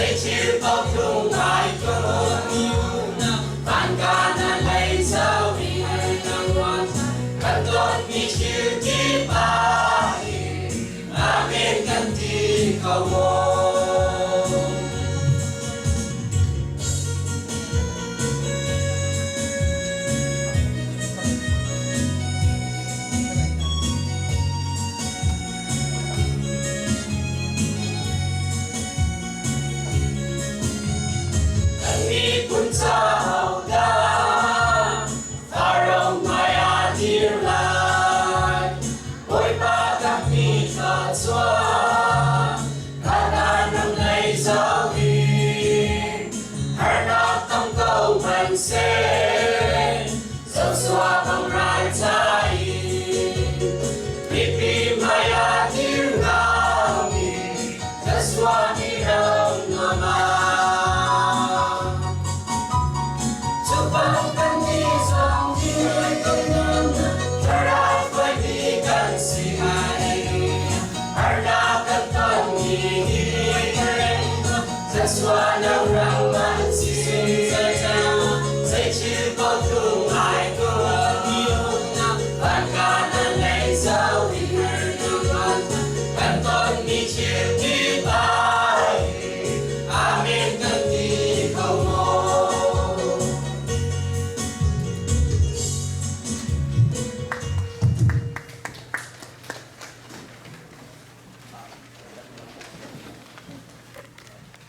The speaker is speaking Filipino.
最知道痛爱中有那反感那泪走你那我看到你去的巴黎那边跟的高我。Ni pun tahu dah, farong mai adir lai, oi pa kami tak